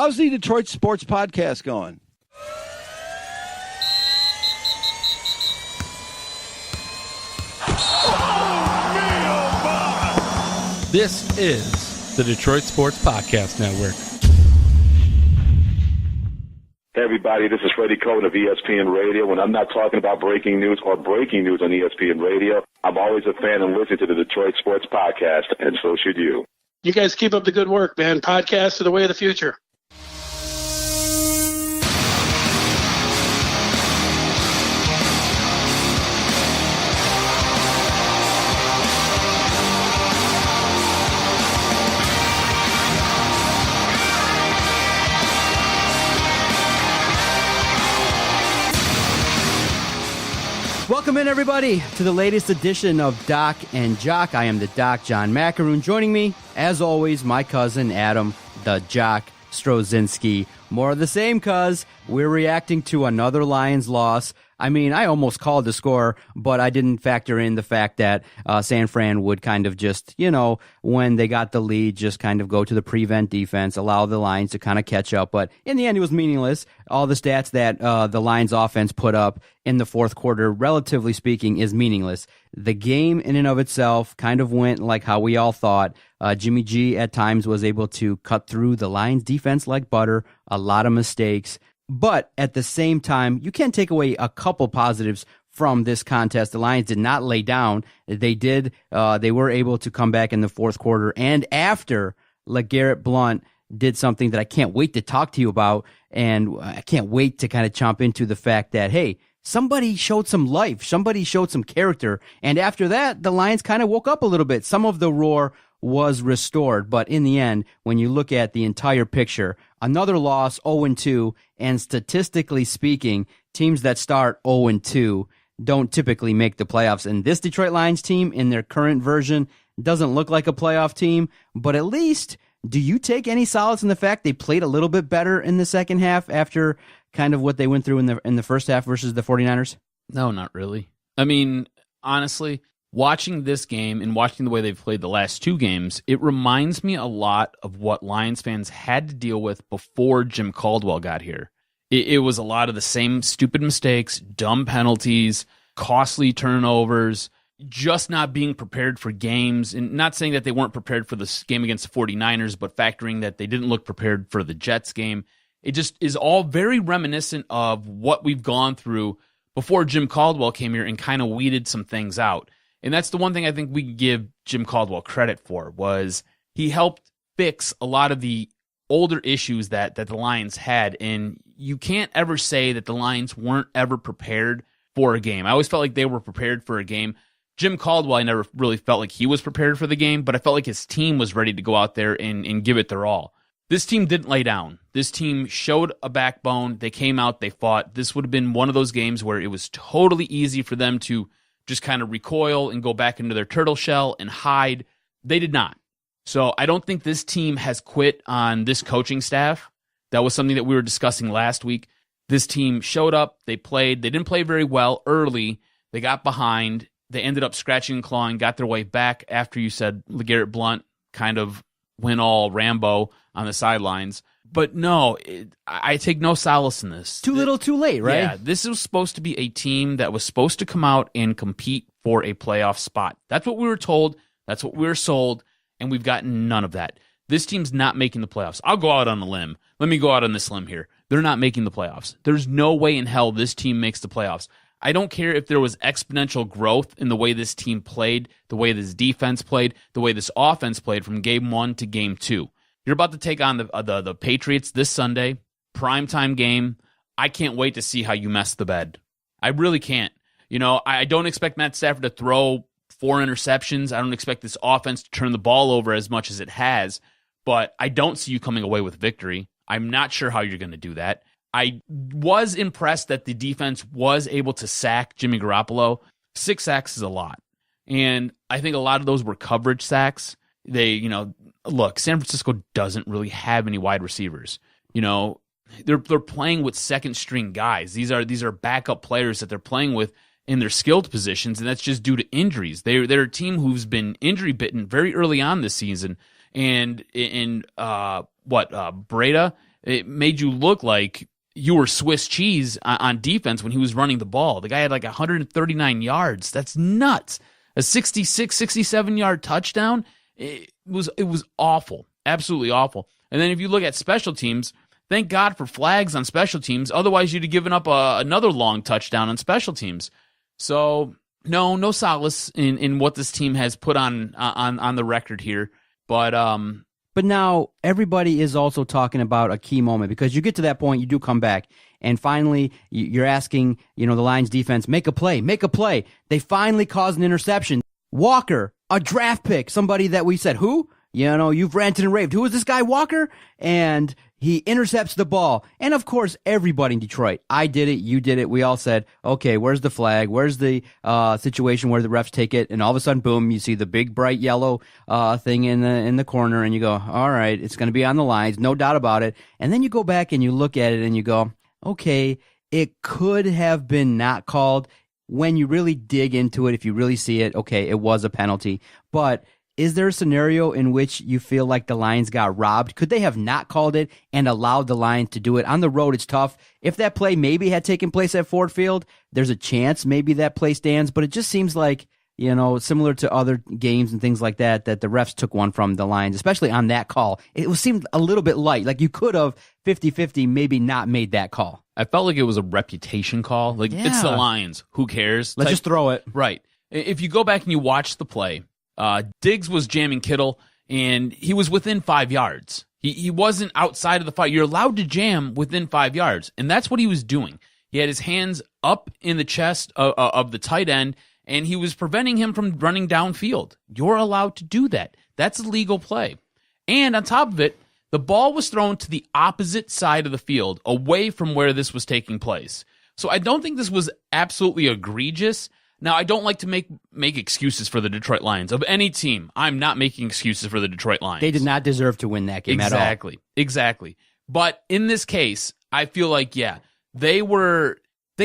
How's the Detroit Sports Podcast going? This is the Detroit Sports Podcast Network. Hey everybody, this is Freddie Cohen of ESPN Radio. When I'm not talking about breaking news or breaking news on ESPN Radio, I'm always a fan and listen to the Detroit Sports Podcast, and so should you. You guys keep up the good work, man. Podcasts are the way of the future. Welcome in, everybody, to the latest edition of Doc and Jock. I am the Doc, John Macaroon. Joining me, as always, my cousin, Adam, the Jock Strozinski. More of the same, cuz we're reacting to another Lions loss. I mean, I almost called the score, but I didn't factor in the fact that San Fran would kind of just, when they got the lead, just kind of go to the prevent defense, allow the Lions to kind of catch up. But in the end, it was meaningless. All the stats that the Lions offense put up in the fourth quarter, relatively speaking, is meaningless. The game in and of itself kind of went like how we all thought. Jimmy G at times was able to cut through the Lions defense like butter, a lot of mistakes. But at the same time, you can't take away a couple positives from this contest. The Lions did not lay down. They did. They were able to come back in the fourth quarter. And after LeGarrette Blount did something that I can't wait to talk to you about, and I can't wait to kind of chomp into the fact that, hey, somebody showed some life. Somebody showed some character. And after that, the Lions kind of woke up a little bit. Some of the roar was restored. But in the end, when you look at the entire picture, another loss, 0-2, and statistically speaking, teams that start 0-2 don't typically make the playoffs. And this Detroit Lions team, in their current version, doesn't look like a playoff team. But at least, do you take any solace in the fact they played a little bit better in the second half after kind of what they went through in the first half versus the 49ers? No, not really. I mean, honestly, watching this game and watching the way they've played the last two games, it reminds me a lot of what Lions fans had to deal with before Jim Caldwell got here. It was a lot of the same stupid mistakes, dumb penalties, costly turnovers, just not being prepared for games. And not saying that they weren't prepared for this game against the 49ers, but factoring that they didn't look prepared for the Jets game. It just is all very reminiscent of what we've gone through before Jim Caldwell came here and kind of weeded some things out. And that's the one thing I think we give Jim Caldwell credit for, was he helped fix a lot of the older issues that the Lions had. And you can't ever say that the Lions weren't ever prepared for a game. I always felt like they were prepared for a game. Jim Caldwell, I never really felt like he was prepared for the game, but I felt like his team was ready to go out there and give it their all. This team didn't lay down. This team showed a backbone. They came out, they fought. This would have been one of those games where it was totally easy for them to just kind of recoil and go back into their turtle shell and hide. They did not. So I don't think this team has quit on this coaching staff. That was something that we were discussing last week. This team showed up, they played. They didn't play very well early. They got behind. They ended up scratching and clawing, got their way back after you said LeGarrette Blount kind of went all Rambo on the sidelines. But no, I take no solace in this. Too little, too late, right? Yeah, this was supposed to be a team that was supposed to come out and compete for a playoff spot. That's what we were told. That's what we were sold, and we've gotten none of that. This team's not making the playoffs. I'll go out on a limb. Let me go out on this limb here. They're not making the playoffs. There's no way in hell this team makes the playoffs. I don't care if there was exponential growth in the way this team played, the way this defense played, the way this offense played from game 1 to game 2. You're about to take on the Patriots this Sunday, primetime game. I can't wait to see how you mess the bed. I really can't. I don't expect Matt Stafford to throw 4 interceptions. I don't expect this offense to turn the ball over as much as it has, but I don't see you coming away with victory. I'm not sure how you're going to do that. I was impressed that the defense was able to sack Jimmy Garoppolo. 6 sacks is a lot. And I think a lot of those were coverage sacks. Look, San Francisco doesn't really have any wide receivers. They're playing with second string guys. These are backup players that they're playing with in their skilled positions, and that's just due to injuries. They're a team who's been injury bitten very early on this season. And Breda it made you look like you were Swiss cheese on defense when he was running the ball. The guy had like 139 yards. That's nuts. A 66, 67-yard touchdown. It was awful. Absolutely awful. And then if you look at special teams, thank God for flags on special teams. Otherwise, you'd have given up another long touchdown on special teams. So no solace in what this team has put on the record here. But now everybody is also talking about a key moment, because you get to that point, you do come back, and finally you're asking, the Lions defense, make a play. They finally cause an interception. Walker, a draft pick, somebody that we said, who? You've ranted and raved. Who is this guy, Walker? And he intercepts the ball. And of course, everybody in Detroit, I did it, you did it. We all said, okay, where's the flag? Where's the situation where the refs take it? And all of a sudden, boom, you see the big bright yellow thing in the corner, and you go, all right, it's going to be on the Lions, no doubt about it. And then you go back and you look at it and you go, okay, it could have been not called. When you really dig into it, if you really see it, okay, it was a penalty. But is there a scenario in which you feel like the Lions got robbed? Could they have not called it and allowed the Lions to do it? On the road, it's tough. If that play maybe had taken place at Ford Field, there's a chance maybe that play stands. But it just seems like, similar to other games and things like that the refs took one from the Lions, especially on that call. It seemed a little bit light. Like you could have 50-50 maybe not made that call. I felt like it was a reputation call. Like, It's the Lions. Who cares? Let's just throw it. Right. If you go back and you watch the play, Diggs was jamming Kittle, and he was within 5 yards. He wasn't outside of the 5. You're allowed to jam within 5 yards, and that's what he was doing. He had his hands up in the chest of the tight end, and he was preventing him from running downfield. You're allowed to do that. That's a legal play. And on top of it, the ball was thrown to the opposite side of the field, away from where this was taking place. So I don't think this was absolutely egregious. Now, I don't like to make excuses for the Detroit Lions. Of any team, I'm not making excuses for the Detroit Lions. They did not deserve to win that game at all. Exactly. But in this case, I feel like, they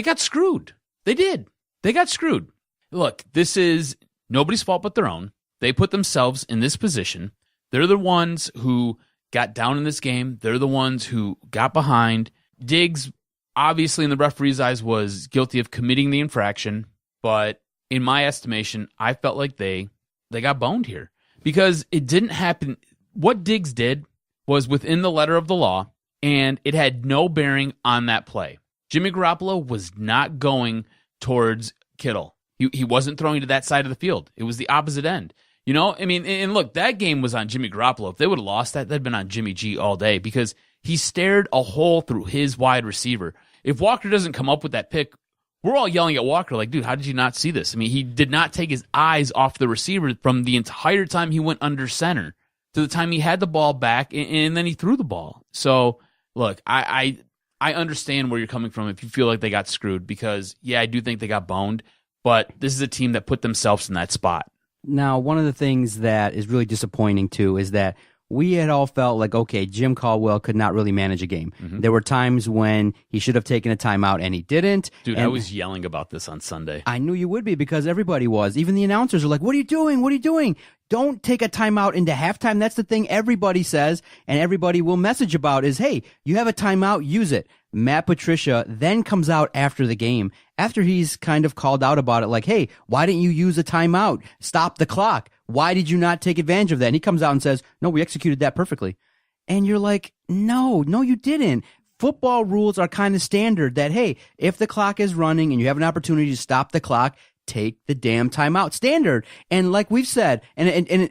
got screwed. They did. They got screwed. Look, this is nobody's fault but their own. They put themselves in this position. They're the ones who got down in this game. They're the ones who got behind. Diggs, obviously in the referee's eyes, was guilty of committing the infraction. But in my estimation, I felt like they got boned here because it didn't happen. What Diggs did was within the letter of the law, and it had no bearing on that play. Jimmy Garoppolo was not going towards Kittle. He wasn't throwing to that side of the field. It was the opposite end. And look, that game was on Jimmy Garoppolo. If they would have lost that, that'd been on Jimmy G all day because he stared a hole through his wide receiver. If Walker doesn't come up with that pick, we're all yelling at Walker like, dude, how did you not see this? I mean, he did not take his eyes off the receiver from the entire time he went under center to the time he had the ball back, and then he threw the ball. So, look, I understand where you're coming from if you feel like they got screwed because, I do think they got boned, but this is a team that put themselves in that spot. Now, one of the things that is really disappointing, too, is that we had all felt like, okay, Jim Caldwell could not really manage a game. Mm-hmm. There were times when he should have taken a timeout, and he didn't. Dude, I was yelling about this on Sunday. I knew you would be because everybody was. Even the announcers were like, what are you doing? What are you doing? Don't take a timeout into halftime. That's the thing everybody says, and everybody will message about is, hey, you have a timeout, use it. Matt Patricia then comes out after the game, after he's kind of called out about it, like, hey, why didn't you use a timeout? Stop the clock. Why did you not take advantage of that? And he comes out and says, no, we executed that perfectly. And you're like, no, you didn't. Football rules are kind of standard that, hey, if the clock is running and you have an opportunity to stop the clock, take the damn timeout. Standard. And like we've said, and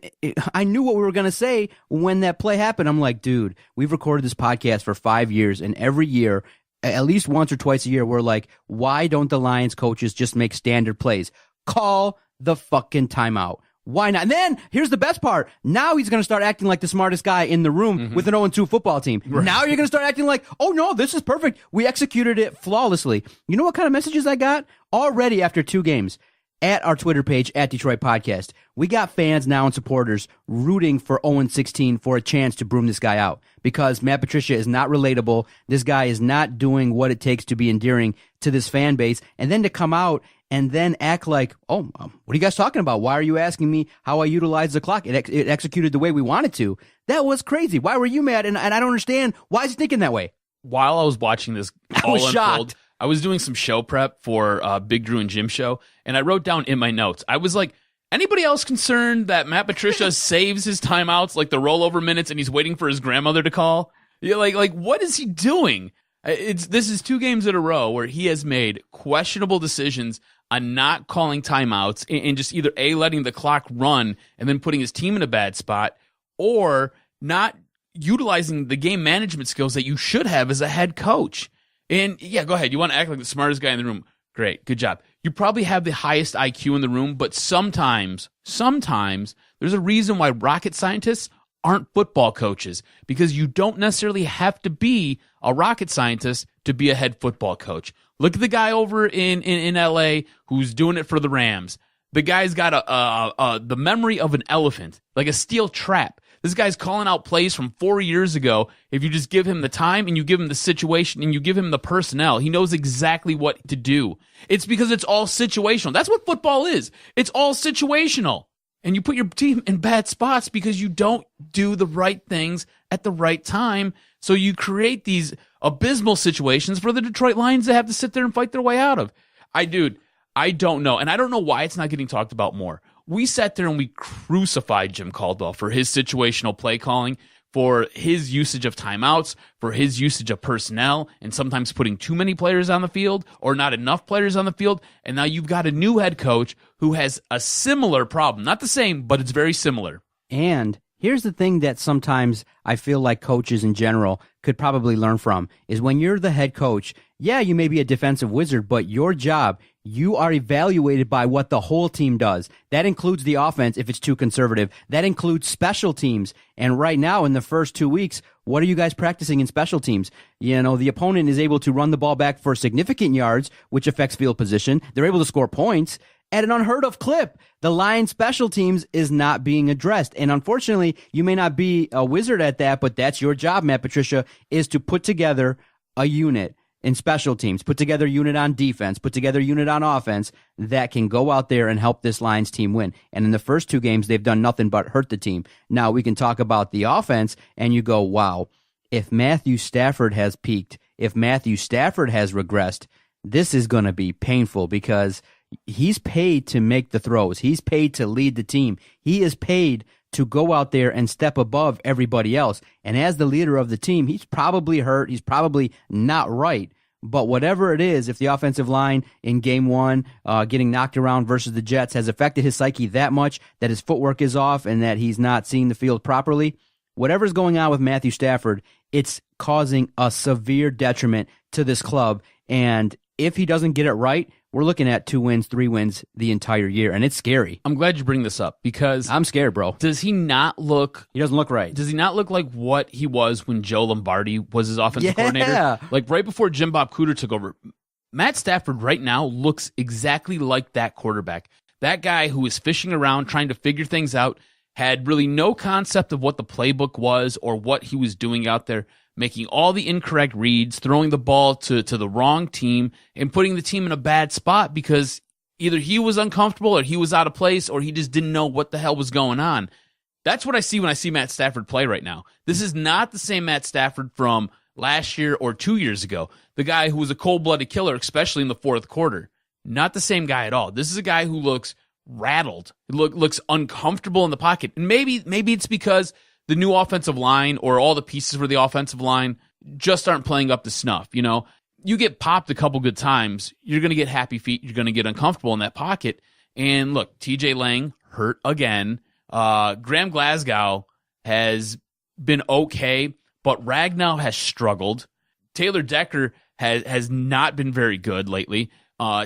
I knew what we were going to say when that play happened. I'm like, dude, we've recorded this podcast for 5 years, and every year, at least once or twice a year, we're like, why don't the Lions coaches just make standard plays? Call the fucking timeout. Why not? And then, here's the best part. Now he's going to start acting like the smartest guy in the room with an 0-2 football team. Right. Now you're going to start acting like, oh no, this is perfect. We executed it flawlessly. You know what kind of messages I got? Already after 2 games. at our Twitter page, at Detroit Podcast. We got fans now and supporters rooting for 0-16 for a chance to broom this guy out because Matt Patricia is not relatable. This guy is not doing what it takes to be endearing to this fan base. And then to come out and then act like, what are you guys talking about? Why are you asking me how I utilized the clock? It executed the way we wanted to. That was crazy. Why were you mad? And I don't understand. Why is he thinking that way? While I was watching this all unfold, I was doing some show prep for Big Drew and Jim show, and I wrote down in my notes, I was like, anybody else concerned that Matt Patricia saves his timeouts, like the rollover minutes, and he's waiting for his grandmother to call? Yeah, like what is he doing? This is 2 games in a row where he has made questionable decisions on not calling timeouts and just either A, letting the clock run and then putting his team in a bad spot, or not utilizing the game management skills that you should have as a head coach. And yeah, go ahead. You want to act like the smartest guy in the room. Great. Good job. You probably have the highest IQ in the room, but sometimes there's a reason why rocket scientists aren't football coaches, because you don't necessarily have to be a rocket scientist to be a head football coach. Look at the guy over in LA who's doing it for the Rams. The guy's got the memory of an elephant, like a steel trap. This guy's calling out plays from 4 years ago. If you just give him the time and you give him the situation and you give him the personnel, he knows exactly what to do. It's because it's all situational. That's what football is. It's all situational. And you put your team in bad spots because you don't do the right things at the right time. So you create these abysmal situations for the Detroit Lions to have to sit there and fight their way out of. I don't know. And I don't know why it's not getting talked about more. We sat there and we crucified Jim Caldwell for his situational play calling, for his usage of timeouts, for his usage of personnel, and sometimes putting too many players on the field or not enough players on the field. And now you've got a new head coach who has a similar problem. Not the same, but it's very similar. And here's the thing that sometimes I feel like coaches in general could probably learn from is when you're the head coach, yeah, you may be a defensive wizard, but your job, you are evaluated by what the whole team does. That includes the offense if it's too conservative. That includes special teams. And right now, in the first 2 weeks, what are you guys practicing in special teams? You know, the opponent is able to run the ball back for significant yards, which affects field position. They're able to score points at an unheard of clip. The Lions special teams is not being addressed. And unfortunately, you may not be a wizard at that, but that's your job, Matt Patricia, is to put together a unit in special teams, put together a unit on defense, put together a unit on offense that can go out there and help this Lions team win. And in the first 2 games, they've done nothing but hurt the team. Now we can talk about the offense and you go, wow, if Matthew Stafford has peaked, if Matthew Stafford has regressed, this is going to be painful because he's paid to make the throws. He's paid to lead the team. He is paid to go out there and step above everybody else. And as the leader of the team, he's probably hurt. He's probably not right. But whatever it is, if the offensive line in game 1 getting knocked around versus the Jets has affected his psyche that much that his footwork is off and that he's not seeing the field properly, whatever's going on with Matthew Stafford, it's causing a severe detriment to this club. And if he doesn't get it right, we're looking at 2 wins, 3 wins the entire year, and it's scary. I'm glad you bring this up because I'm scared, bro. Does he not look... He doesn't look right. Does he not look like what he was when Joe Lombardi was his offensive coordinator? Like right before Jim Bob Cooter took over. Matt Stafford right now looks exactly like that quarterback. That guy who was fishing around trying to figure things out, had really no concept of what the playbook was or what he was doing out there, making all the incorrect reads, throwing the ball to the wrong team, and putting the team in a bad spot because either he was uncomfortable or he was out of place or he just didn't know what the hell was going on. That's what I see when I see Matt Stafford play right now. This is not the same Matt Stafford from last year or 2 years ago, the guy who was a cold-blooded killer, especially in the fourth quarter. Not the same guy at all. This is a guy who looks rattled, looks uncomfortable in the pocket. And maybe it's because the new offensive line or all the pieces for the offensive line just aren't playing up to snuff. You know, you get popped a couple good times, you're going to get happy feet, you're going to get uncomfortable in that pocket. And look, TJ Lang hurt again. Graham Glasgow has been okay, but Ragnow has struggled. Taylor Decker has not been very good lately.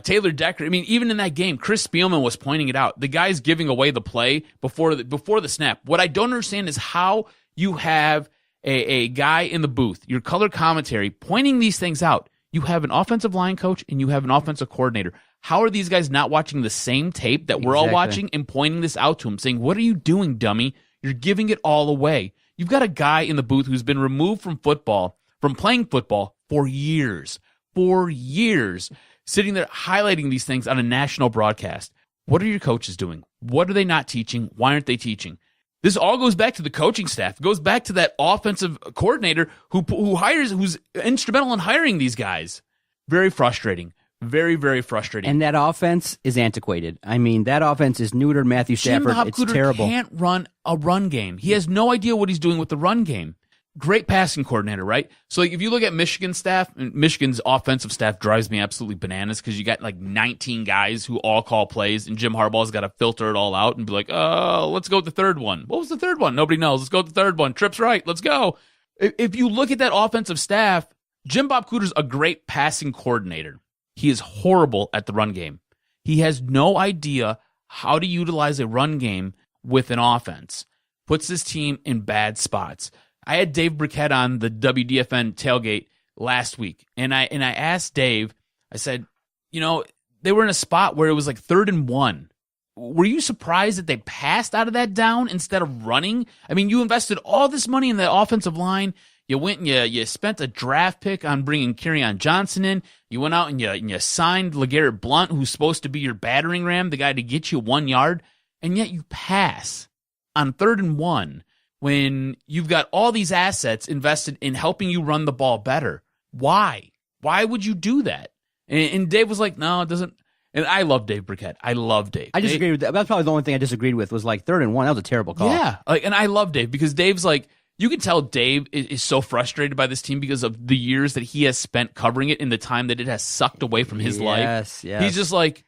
Taylor Decker, I mean, even in that game, Chris Spielman was pointing it out. The guy's giving away the play before the snap. What I don't understand is how you have a guy in the booth, your color commentary, pointing these things out. You have an offensive line coach and you have an offensive coordinator. How are these guys not watching the same tape that we're all watching and pointing this out to him, saying, what are you doing, dummy? You're giving it all away. You've got a guy in the booth who's been removed from playing football for years, sitting there highlighting these things on a national broadcast. What are your coaches doing? What are they not teaching? Why aren't they teaching? This all goes back to the coaching staff. It goes back to that offensive coordinator who's instrumental in hiring these guys. Very frustrating. Very, very frustrating. And that offense is antiquated. I mean, that offense is neutered. Matthew Stafford, Jim Bob it's Cooter terrible. Can't run a run game. He has no idea what he's doing with the run game. Great passing coordinator, right? So if you look at Michigan's staff, Michigan's offensive staff drives me absolutely bananas because you got like 19 guys who all call plays, and Jim Harbaugh's got to filter it all out and be like, oh, let's go with the third one. What was the third one? Nobody knows. Let's go with the third one. Trips right. Let's go. If you look at that offensive staff, Jim Bob Cooter's a great passing coordinator. He is horrible at the run game. He has no idea how to utilize a run game with an offense. Puts his team in bad spots. I had Dave Briquette on the WDFN tailgate last week, and I asked Dave, I said, they were in a spot where it was like 3rd and 1. Were you surprised that they passed out of that down instead of running? I mean, you invested all this money in the offensive line. You went and you spent a draft pick on bringing Kerryon Johnson in. You went out and you signed LeGarrette Blount, who's supposed to be your battering ram, the guy to get you 1 yard, and yet you pass on 3rd and 1 when you've got all these assets invested in helping you run the ball better. Why? Why would you do that? And Dave was like, no, it doesn't. And I love Dave Briquette. I love Dave. I disagree with that. That's probably the only thing I disagreed with was like 3rd and 1. That was a terrible call. Yeah, and I love Dave because Dave's like, you can tell Dave is so frustrated by this team because of the years that he has spent covering it and the time that it has sucked away from his life. Yes. He's just like,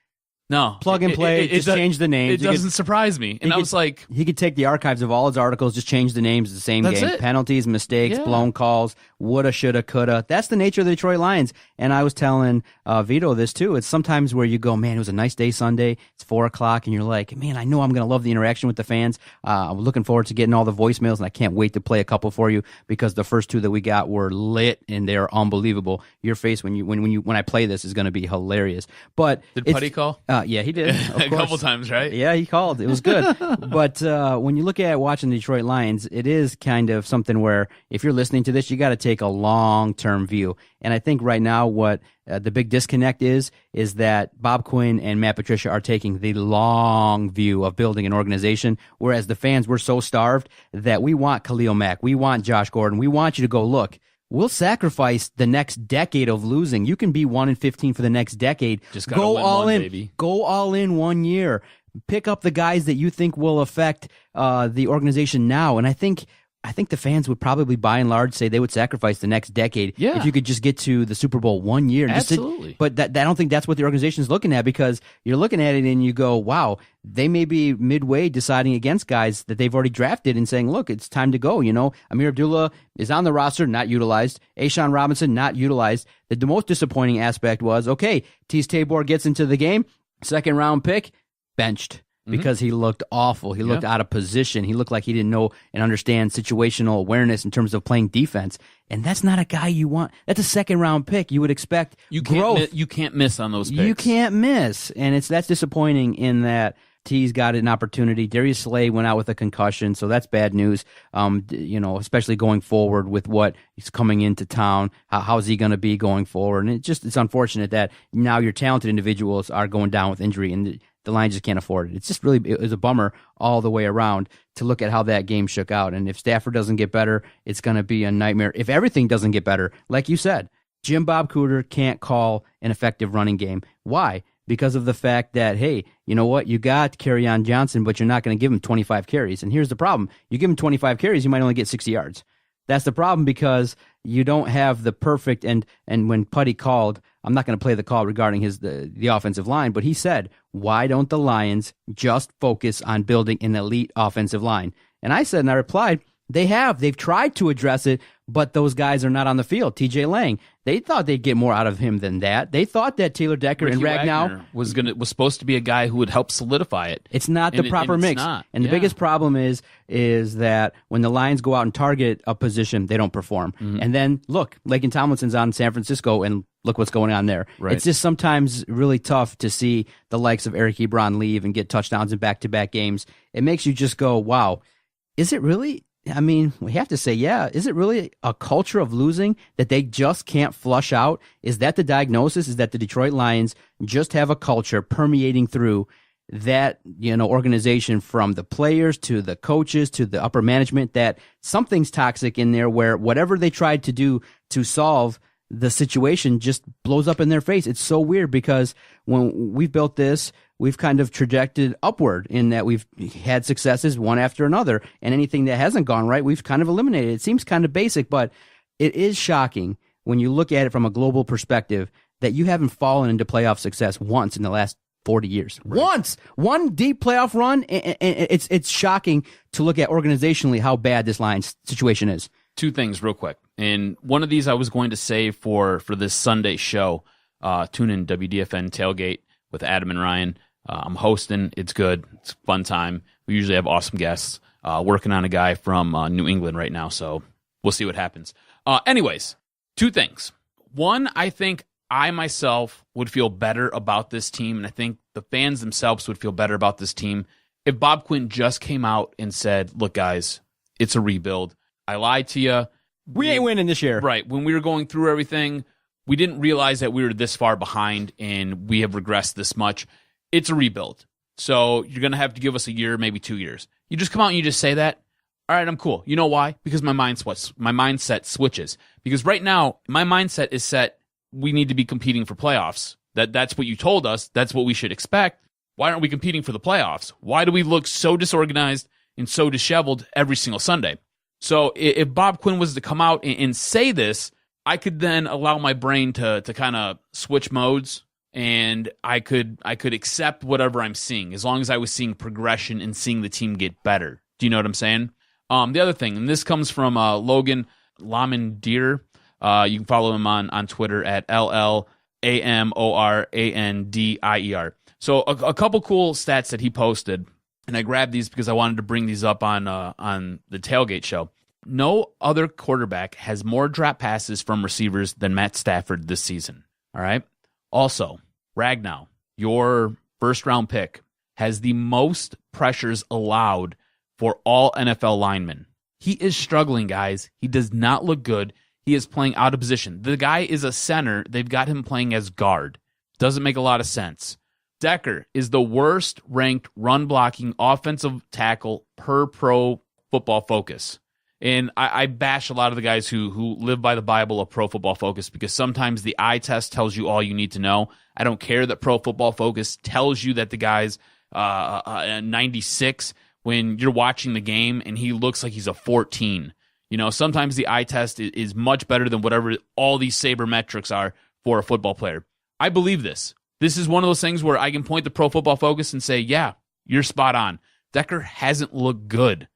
no. Plug and play, just change the names. It doesn't surprise me. And I was like... He could take the archives of all his articles, just change the names of the same game. It. Penalties, mistakes, blown calls, woulda, shoulda, coulda. That's the nature of the Detroit Lions. And I was telling Vito this too. It's sometimes where you go, man, it was a nice day Sunday. It's 4 o'clock and you're like, man, I know I'm going to love the interaction with the fans. I'm looking forward to getting all the voicemails and I can't wait to play a couple for you because the first 2 that we got were lit and they're unbelievable. Your face when I play this is going to be hilarious. But did Putty call? Yeah, he did. A couple times, right? Yeah, he called. It was good. But when you look at watching the Detroit Lions, it is kind of something where if you're listening to this, you got to take a long-term view. And I think right now what the big disconnect is that Bob Quinn and Matt Patricia are taking the long view of building an organization, whereas the fans, we're so starved that we want Khalil Mack, we want Josh Gordon, we want you to go, look, we'll sacrifice the next decade of losing. You can be 1-15 for the next decade. Just go all in, baby. Go all in 1 year. Pick up the guys that you think will affect the organization now. And I think the fans would probably, by and large, say they would sacrifice the next decade if you could just get to the Super Bowl 1 year. Absolutely. But I don't think that's what the organization is looking at because you're looking at it and you go, wow, they may be midway deciding against guys that they've already drafted and saying, look, it's time to go. Amir Abdullah is on the roster, not utilized. A'Shawn Robinson, not utilized. The most disappointing aspect was, okay, Tease Tabor gets into the game, 2nd round pick, benched. Because he looked awful. He looked out of position. He looked like he didn't know and understand situational awareness in terms of playing defense. And that's not a guy you want. That's a 2nd round pick. You would expect growth. You can't miss on those picks. You can't miss. And that's disappointing in that T's got an opportunity. Darius Slay went out with a concussion, so that's bad news. Especially going forward with what he's coming into town. How's he going to be going forward? And it's unfortunate that now your talented individuals are going down with injury and the Lions just can't afford it. It's just really, it was a bummer all the way around to look at how that game shook out. And if Stafford doesn't get better, it's going to be a nightmare. If everything doesn't get better, like you said, Jim Bob Cooter can't call an effective running game. Why? Because of the fact that, hey, you know what? You got Kerryon Johnson, but you're not going to give him 25 carries. And here's the problem. You give him 25 carries, you might only get 60 yards. That's the problem because you don't have the perfect, and when Putty called, I'm not going to play the call regarding the offensive line, but he said, why don't the Lions just focus on building an elite offensive line? And I said, and I replied, They have. They've tried to address it, but those guys are not on the field. TJ Lang, they thought they'd get more out of him than that. They thought that Taylor Decker and Ragnow was supposed to be a guy who would help solidify it. It's not the proper mix. And the biggest problem is that when the Lions go out and target a position, they don't perform. And then look, Laken Tomlinson's on San Francisco, and look what's going on there. Right. It's just sometimes really tough to see the likes of Eric Ebron leave and get touchdowns in back-to-back games. It makes you just go, wow, is it really? I mean, we have to say, yeah, is it really a culture of losing that they just can't flush out? Is that the diagnosis? Is that the Detroit Lions just have a culture permeating through that, organization, from the players to the coaches to the upper management, that something's toxic in there where whatever they tried to do to solve the situation just blows up in their face? It's so weird because when we've built this, we've kind of trajected upward in that we've had successes one after another, and anything that hasn't gone right, we've kind of eliminated. It seems kind of basic, but it is shocking when you look at it from a global perspective that you haven't fallen into playoff success once in the last 40 years. Right. Once! One deep playoff run, and it's shocking to look at organizationally how bad this Lions situation is. Two things real quick. And one of these I was going to save for this Sunday show. Tune in WDFN Tailgate with Adam and Ryan. I'm hosting. It's good. It's a fun time. We usually have awesome guests. Working on a guy from New England right now, so we'll see what happens. Anyways, two things. One, I think I myself would feel better about this team, and I think the fans themselves would feel better about this team if Bob Quinn just came out and said, look, guys, it's a rebuild. I lied to you. We ain't winning this year. Right. When we were going through everything, we didn't realize that we were this far behind and we have regressed this much. It's a rebuild. So you're going to have to give us a year, maybe 2 years. You just come out and you just say that. All right, I'm cool. You know why? Because my mindset switches. Because right now, my mindset is set. We need to be competing for playoffs. That's what you told us. That's what we should expect. Why aren't we competing for the playoffs? Why do we look so disorganized and so disheveled every single Sunday? So if Bob Quinn was to come out and say this, I could then allow my brain to kind of switch modes, and I could accept whatever I'm seeing as long as I was seeing progression and seeing the team get better. Do you know what I'm saying? The other thing, and this comes from Logan Lamandier. You can follow him on Twitter at LLAMORANDIER. So a couple cool stats that he posted, and I grabbed these because I wanted to bring these up on the Tailgate show. No other quarterback has more drop passes from receivers than Matt Stafford this season. All right? Also, Ragnow, your first-round pick, has the most pressures allowed for all NFL linemen. He is struggling, guys. He does not look good. He is playing out of position. The guy is a center. They've got him playing as guard. Doesn't make a lot of sense. Decker is the worst-ranked run-blocking offensive tackle per Pro Football Focus. And I bash a lot of the guys who live by the Bible of Pro Football Focus because sometimes the eye test tells you all you need to know. I don't care that Pro Football Focus tells you that the guy's 96 when you're watching the game and he looks like he's a 14. You know, sometimes the eye test is much better than whatever all these sabermetrics are for a football player. I believe this. This is one of those things where I can point to Pro Football Focus and say, yeah, you're spot on. Decker hasn't looked good.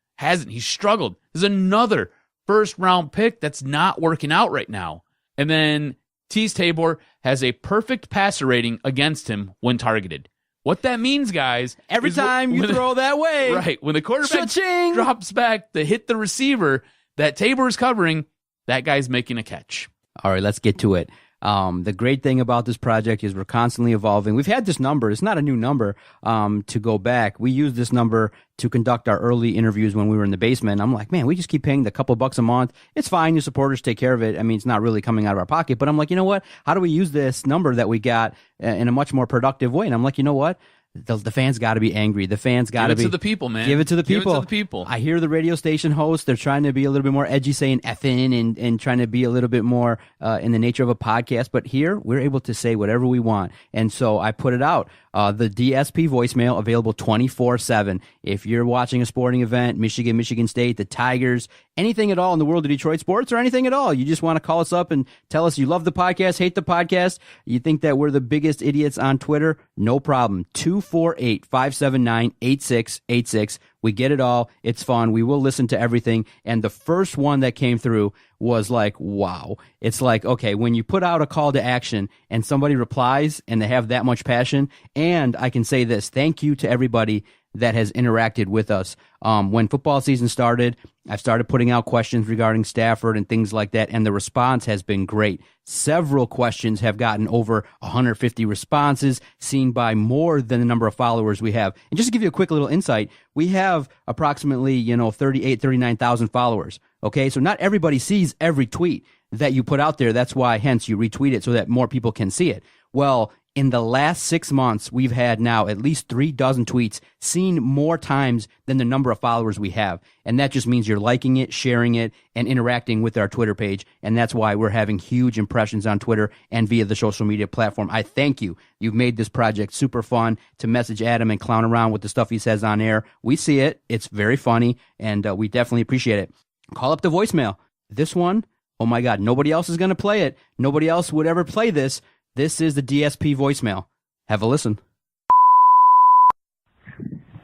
He's struggled. There's another first-round pick that's not working out right now. And then Tease Tabor has a perfect passer rating against him when targeted. What that means, guys, every time you throw that way. Right. When the quarterback drops back to hit the receiver that Tabor is covering, that guy's making a catch. All right, let's get to it. The great thing about this project is we're constantly evolving. We've had this number. It's not a new number to go back. We used this number to conduct our early interviews when we were in the basement. I'm like, man, we just keep paying the couple bucks a month. It's fine. Your supporters take care of it. I mean, it's not really coming out of our pocket. But I'm like, you know what? How do we use this number that we got in a much more productive way? And I'm like, you know what? The fans got to be angry. The fans got to be. Give it to the people, man. Give it to the people. Give it to the people. I hear the radio station hosts. They're trying to be a little bit more edgy, saying effing and trying to be a little bit more in the nature of a podcast. But here, we're able to say whatever we want. And so I put it out. The DSP voicemail available 24/7. If you're watching a sporting event, Michigan State, the Tigers, anything at all in the world of Detroit sports or anything at all, you just want to call us up and tell us you love the podcast, hate the podcast, you think that we're the biggest idiots on Twitter, no problem. 248-579-8686. We get it all. It's fun. We will listen to everything. And the first one that came through was like, wow. It's like, okay, when you put out a call to action and somebody replies and they have that much passion, and I can say this, thank you to everybody that has interacted with us. When football season started, I've started putting out questions regarding Stafford and things like that, and the response has been great. Several questions have gotten over 150 responses, seen by more than the number of followers we have. And just to give you a quick little insight, we have approximately, 39,000 followers. Okay, so not everybody sees every tweet that you put out there. That's why, hence, you retweet it so that more people can see it. Well, in the last 6 months, we've had now at least 36 tweets seen more times than the number of followers we have. And that just means you're liking it, sharing it, and interacting with our Twitter page. And that's why we're having huge impressions on Twitter and via the social media platform. I thank you. You've made this project super fun to message Adam and clown around with the stuff he says on air. We see it. It's very funny, and we definitely appreciate it. Call up the voicemail. This one, oh my God, nobody else is going to play it. Nobody else would ever play this. This is the DSP voicemail. Have a listen.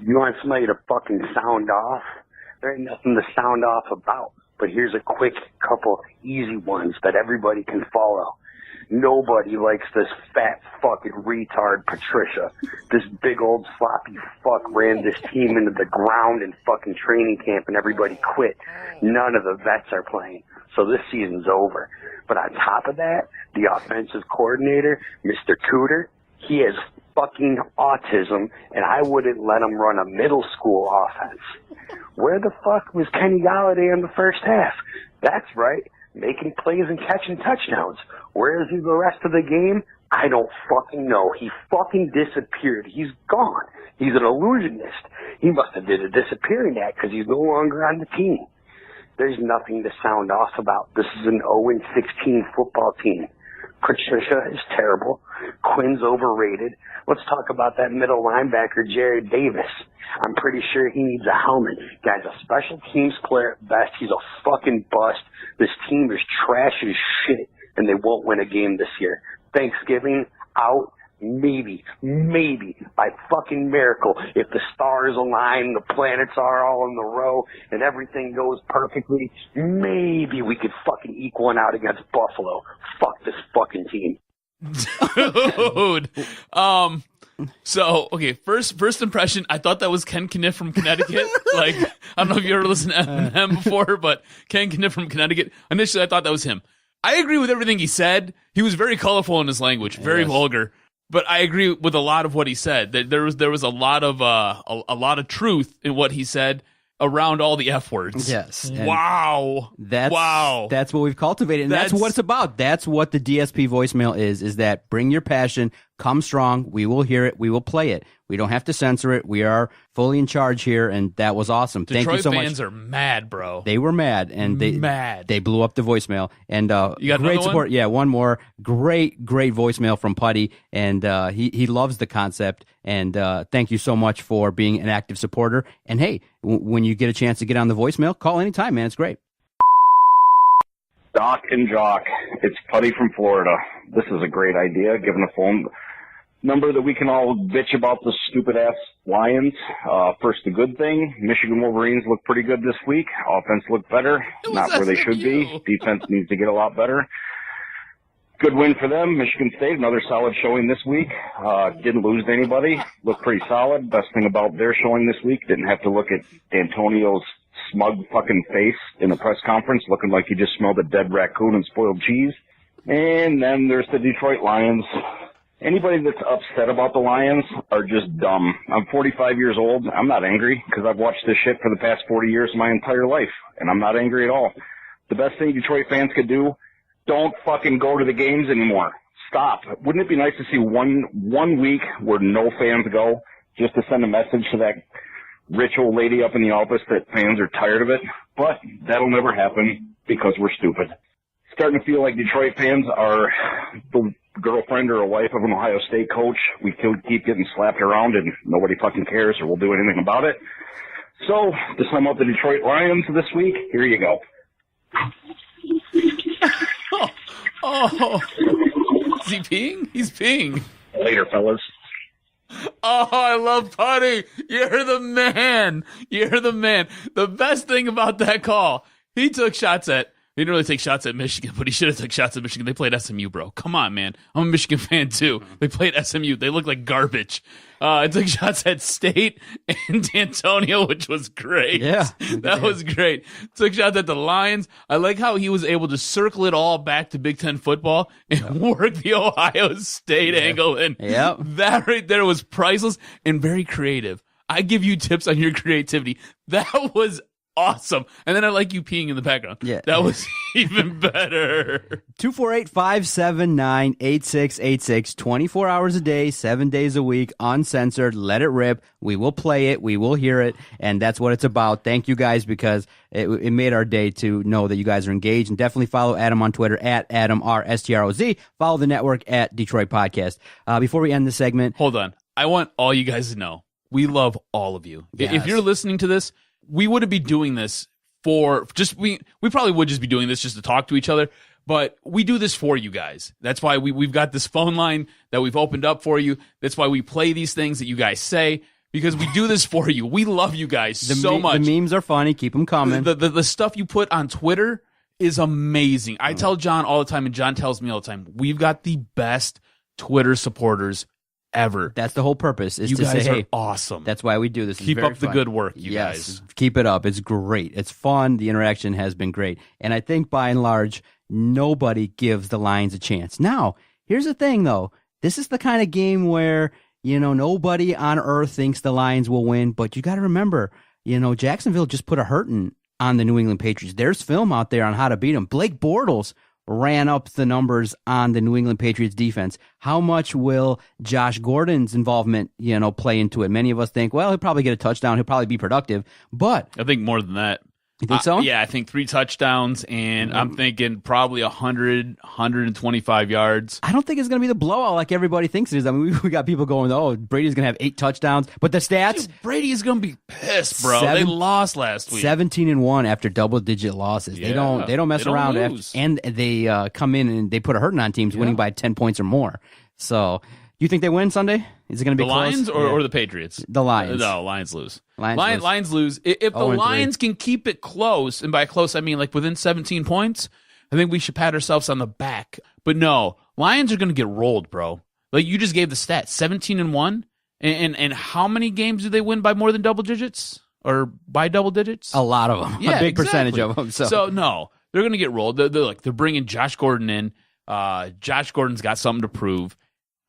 You want somebody to fucking sound off? There ain't nothing to sound off about. But here's a quick couple easy ones that everybody can follow. Nobody likes this fat fucking retard Patricia. This big old sloppy fuck ran this team into the ground in fucking training camp and everybody quit. None of the vets are playing. So this season's over. But on top of that, the offensive coordinator, Mr. Cooter, he has fucking autism, and I wouldn't let him run a middle school offense. Where the fuck was Kenny Galladay in the first half? That's right, making plays and catching touchdowns. Where is he the rest of the game? I don't fucking know. He fucking disappeared. He's gone. He's an illusionist. He must have did a disappearing act because he's no longer on the team. There's nothing to sound off about. This is an 0-16 football team. Patricia is terrible. Quinn's overrated. Let's talk about that middle linebacker, Jared Davis. I'm pretty sure he needs a helmet. Guy's a special teams player at best. He's a fucking bust. This team is trash as shit, and they won't win a game this year. Thanksgiving, out. Maybe by fucking miracle, if the stars align, the planets are all in the row, and everything goes perfectly, maybe we could fucking eke one out against Buffalo. Fuck this fucking team. Dude. So, okay, first impression, I thought that was Ken Kniff from Connecticut. Like, I don't know if you ever listened to Eminem before, but Ken Kniff from Connecticut. Initially, I thought that was him. I agree with everything he said. He was very colorful in his language, very vulgar. But I agree with a lot of what he said. That there was a lot of truth in what he said around all the F words. Yes. Wow. That's what we've cultivated. And that's what it's about. That's what the DSP voicemail is that bring your passion, come strong. We will hear it. We will play it. We don't have to censor it. We are fully in charge here, and that was awesome. Detroit Thank you so much. fans are mad, bro. They were mad, and they blew up the voicemail. And you got great support. One? Yeah, one more great voicemail from Putty, and he loves the concept. And thank you so much for being an active supporter. And hey, when you get a chance to get on the voicemail, call anytime, man. It's great. Doc and Jock, it's Putty from Florida. This is a great idea, given a phone number that we can all bitch about the stupid-ass Lions. First, the good thing, Michigan Wolverines look pretty good this week. Offense looked better, not where they should be. Defense needs to get a lot better. Good win for them. Michigan State, another solid showing this week. Didn't lose to anybody. Looked pretty solid. Best thing about their showing this week, didn't have to look at D'Antonio's smug fucking face in the press conference, looking like he just smelled a dead raccoon and spoiled cheese. And then there's the Detroit Lions. Anybody that's upset about the Lions are just dumb. I'm 45 years old. I'm not angry because I've watched this shit for the past 40 years of my entire life, and I'm not angry at all. The best thing Detroit fans could do, don't fucking go to the games anymore. Stop. Wouldn't it be nice to see one week where no fans go, just to send a message to that rich old lady up in the office that fans are tired of it? But that'll never happen because we're stupid. Starting to feel like Detroit fans are the girlfriend or a wife of an Ohio State coach. We keep getting slapped around and nobody fucking cares or will do anything about it. So, to sum up the Detroit Lions this week, here you go. Oh. Is he peeing? He's peeing. Later, fellas. Oh, I love Putty. You're the man. You're the man. The best thing about that call, he took shots at, he didn't really take shots at Michigan, but he should have took shots at Michigan. They played SMU, bro. Come on, man. I'm a Michigan fan, too. They played SMU. They look like garbage. I took shots at State and D'Antonio, which was great. Yeah. That was great. Took shots at the Lions. I like how he was able to circle it all back to Big Ten football and work the Ohio State angle in. Yep. That right there was priceless and very creative. I give you tips on your creativity. That was awesome. And then I like you peeing in the background. Yeah. That was even better. 248-579-8686. 24 hours a day, 7 days a week, uncensored. Let it rip. We will play it. We will hear it. And that's what it's about. Thank you guys, because it made our day to know that you guys are engaged. And definitely follow Adam on Twitter at AdamRSTROZ. Follow the network at Detroit Podcast. Before we end the segment. Hold on. I want all you guys to know, we love all of you. Yes. If you're listening to this, we wouldn't be doing this for just, we probably would just be doing this just to talk to each other, but we do this for you guys. That's why we've got this phone line that we've opened up for you. That's why we play these things that you guys say, because we do this for you. We love you guys so much. The memes are funny. Keep them coming. The stuff you put on Twitter is amazing. I tell John all the time, and John tells me all the time, we've got the best Twitter supporters ever. That's the whole purpose, is you to guys say, are hey, awesome. that's why we do this. It's Keep very up the fun. good work, you Yes, guys. keep it up. It's great. It's fun. The interaction has been great. And I think by and large, nobody gives the Lions a chance. Now, here's the thing, though. This is the kind of game where, nobody on earth thinks the Lions will win. But you got to remember, Jacksonville just put a hurting on the New England Patriots. There's film out there on how to beat them. Blake Bortles ran up the numbers on the New England Patriots defense. How much will Josh Gordon's involvement, play into it? Many of us think, well, he'll probably get a touchdown. He'll probably be productive. But I think more than that. You think so? Yeah, I think 3 touchdowns, and I'm thinking probably 125 yards. I don't think it's going to be the blowout like everybody thinks it is. I mean, we got people going, oh, Brady's going to have 8 touchdowns. But the stats... Dude, Brady is going to be pissed, bro. They lost last week. 17-1 after double-digit losses. Yeah. They don't mess They don't around. lose. And they come in and they put a hurting on teams winning by 10 points or more. So... You think they win Sunday? Is it going to be the close? Lions or the Patriots? The Lions. No, Lions lose. Lions lose. If the 0-3. Lions can keep it close, and by close I mean like within 17 points, I think we should pat ourselves on the back. But no, Lions are going to get rolled, bro. Like you just gave the stats, 17-1, and how many games do they win by more than double digits or by double digits? A lot of them. Yeah, a big percentage exactly. of them. So no, they're going to get rolled. They're bringing Josh Gordon in. Josh Gordon's got something to prove.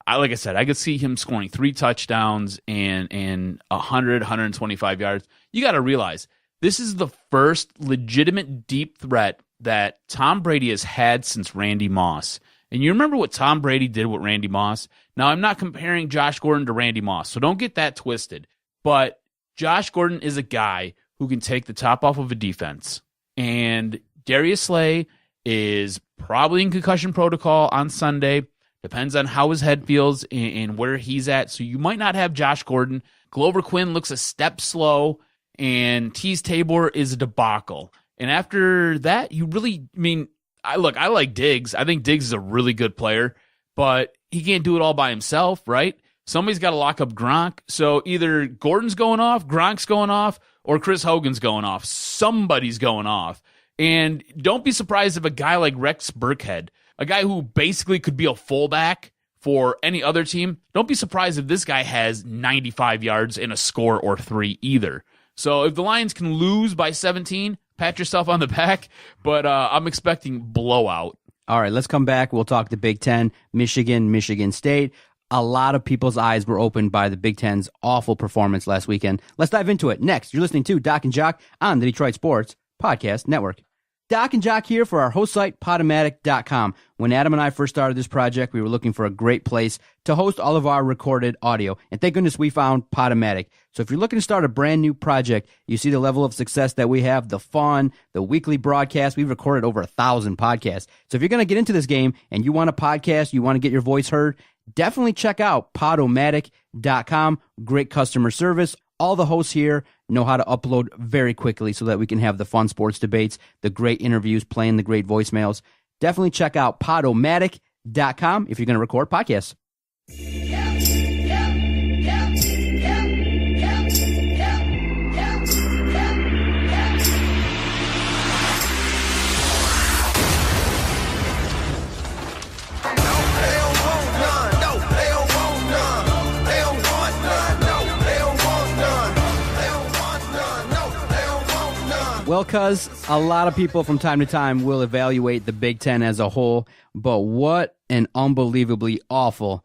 Like I said, I could see him scoring 3 touchdowns and 125 yards. You got to realize this is the first legitimate deep threat that Tom Brady has had since Randy Moss. And you remember what Tom Brady did with Randy Moss? Now, I'm not comparing Josh Gordon to Randy Moss, so don't get that twisted. But Josh Gordon is a guy who can take the top off of a defense. And Darius Slay is probably in concussion protocol on Sunday. Depends on how his head feels and where he's at. So you might not have Josh Gordon. Glover Quinn looks a step slow, and Tease Tabor is a debacle. And after that, I like Diggs. I think Diggs is a really good player, but he can't do it all by himself, right? Somebody's got to lock up Gronk. So either Gordon's going off, Gronk's going off, or Chris Hogan's going off. Somebody's going off. And don't be surprised if a guy like Rex Burkhead, a guy who basically could be a fullback for any other team, don't be surprised if this guy has 95 yards and a score or 3 either. So if the Lions can lose by 17, pat yourself on the back, but I'm expecting blowout. All right, let's come back. We'll talk the Big Ten, Michigan State. A lot of people's eyes were opened by the Big Ten's awful performance last weekend. Let's dive into it. Next, you're listening to Doc and Jock on the Detroit Sports Podcast Network. Doc and Jock here for our host site, Podomatic.com. When Adam and I first started this project, we were looking for a great place to host all of our recorded audio. And thank goodness we found Podomatic. So if you're looking to start a brand new project, you see the level of success that we have, the fun, the weekly broadcast. We've recorded over 1,000 podcasts. So if you're going to get into this game and you want a podcast, you want to get your voice heard, definitely check out Podomatic.com. Great customer service. All the hosts here know how to upload very quickly so that we can have the fun sports debates, the great interviews, playing the great voicemails. Definitely check out Podomatic.com if you're going to record podcasts. Well, cuz a lot of people from time to time will evaluate the Big Ten as a whole, but what an unbelievably awful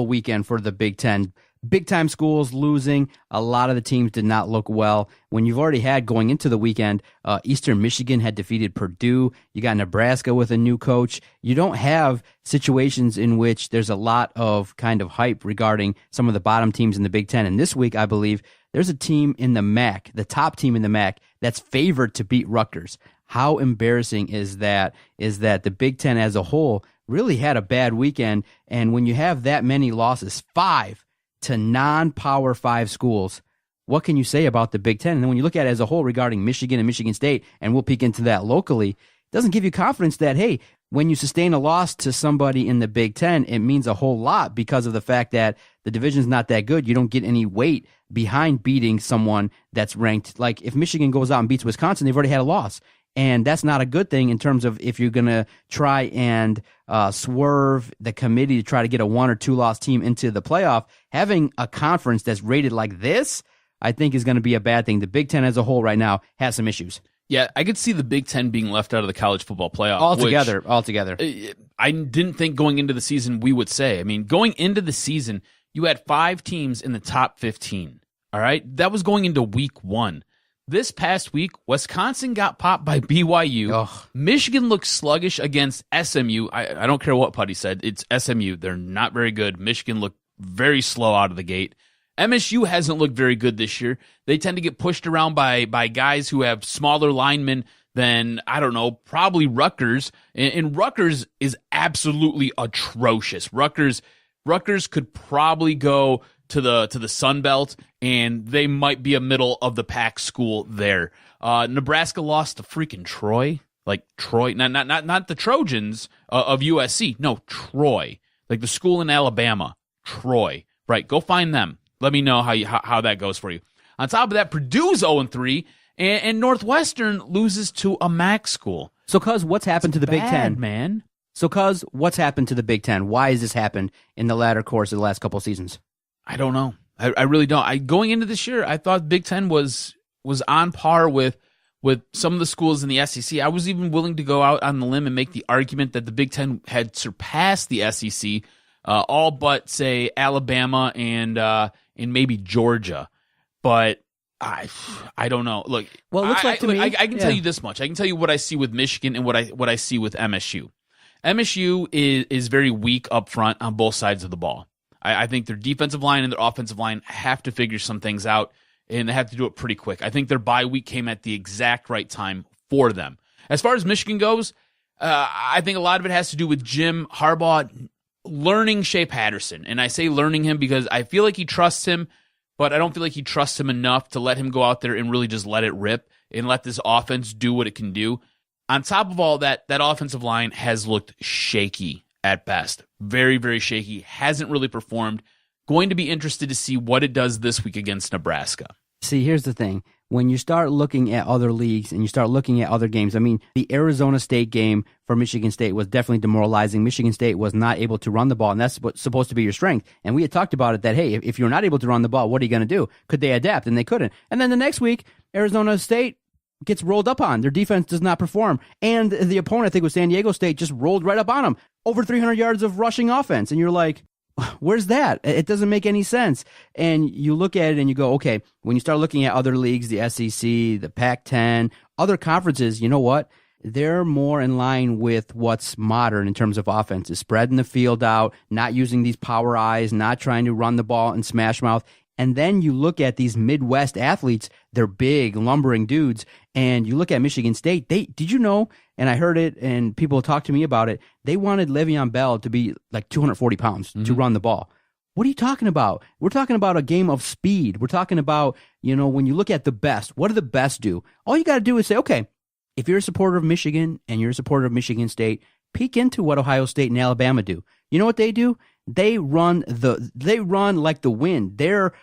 weekend for the Big Ten. Big-time schools losing. A lot of the teams did not look well. When you've already had, going into the weekend, Eastern Michigan had defeated Purdue. You got Nebraska with a new coach. You don't have situations in which there's a lot of kind of hype regarding some of the bottom teams in the Big Ten. And this week, I believe, there's a team in the MAC, the top team in the MAC, that's favored to beat Rutgers. How embarrassing is that? Is that the Big Ten as a whole really had a bad weekend. And when you have that many losses, 5 to non-Power 5 schools, what can you say about the Big Ten? And then when you look at it as a whole regarding Michigan and Michigan State, and we'll peek into that locally, it doesn't give you confidence that, hey, when you sustain a loss to somebody in the Big Ten, it means a whole lot because of the fact that the division's not that good. You don't get any weight behind beating someone that's ranked. Like if Michigan goes out and beats Wisconsin, they've already had a loss. And that's not a good thing in terms of if you're going to try and swerve the committee to try to get a 1 or 2 loss team into the playoff. Having a conference that's rated like this, I think is going to be a bad thing. The Big Ten as a whole right now has some issues. Yeah, I could see the Big Ten being left out of the college football playoff. Altogether. I didn't think going into the season we would say. I mean, going into the season, you had 5 teams in the top 15. All right? That was going into week 1. This past week, Wisconsin got popped by BYU. Ugh. Michigan looked sluggish against SMU. I don't care what Putty said. It's SMU. They're not very good. Michigan looked very slow out of the gate. MSU hasn't looked very good this year. They tend to get pushed around by guys who have smaller linemen than, I don't know, probably Rutgers. And Rutgers is absolutely atrocious. Rutgers could probably go to the Sun Belt, and they might be a middle of the pack school there. Nebraska lost to freaking Troy, like Troy, not the Trojans of USC. No, Troy, like the school in Alabama, Troy. Right, go find them. Let me know how that goes for you. On top of that, Purdue's 0-3, and Northwestern loses to a MAC school. So, cuz, what's happened to the Big Ten, man? So, cuz, what's happened to the Big Ten? Why has this happened in the latter course of the last couple of seasons? I don't know. I really don't. Going into this year, I thought Big Ten was on par with some of the schools in the SEC. I was even willing to go out on the limb and make the argument that the Big Ten had surpassed the SEC, all but, say, Alabama and maybe Georgia. But I don't know. Look, well, it looks like to me, I can tell you this much. I can tell you what I see with Michigan and what I see with MSU. MSU is very weak up front on both sides of the ball. I think their defensive line and their offensive line have to figure some things out, and they have to do it pretty quick. I think their bye week came at the exact right time for them. As far as Michigan goes, I think a lot of it has to do with Jim Harbaugh learning Shea Patterson. And I say learning him because I feel like he trusts him, but I don't feel like he trusts him enough to let him go out there and really just let it rip and let this offense do what it can do. On top of all that offensive line has looked shaky at best. Very, very shaky. Hasn't really performed. Going to be interested to see what it does this week against Nebraska. See, here's the thing. When you start looking at other leagues and you start looking at other games, I mean, the Arizona State game for Michigan State was definitely demoralizing. Michigan State was not able to run the ball, and that's what's supposed to be your strength. And we had talked about it that, hey, if you're not able to run the ball, what are you going to do? Could they adapt? And they couldn't. And then the next week, Arizona State gets rolled up on. Their defense does not perform. And the opponent, I think, was San Diego State, just rolled right up on them. Over 300 yards of rushing offense. And you're like, where's that? It doesn't make any sense. And you look at it and you go, okay, when you start looking at other leagues, the SEC, the Pac-10, other conferences, you know what? They're more in line with what's modern in terms of offenses, spreading the field out, not using these power eyes, not trying to run the ball and smash mouth. And then you look at these Midwest athletes, they're big, lumbering dudes, and you look at Michigan State, did you know, and I heard it, and people talked to me about it, they wanted Le'Veon Bell to be like 240 pounds to run the ball. What are you talking about? We're talking about a game of speed. We're talking about, when you look at the best, what do the best do? All you got to do is say, okay, if you're a supporter of Michigan and you're a supporter of Michigan State, peek into what Ohio State and Alabama do. You know what they do? They run like the wind. They're,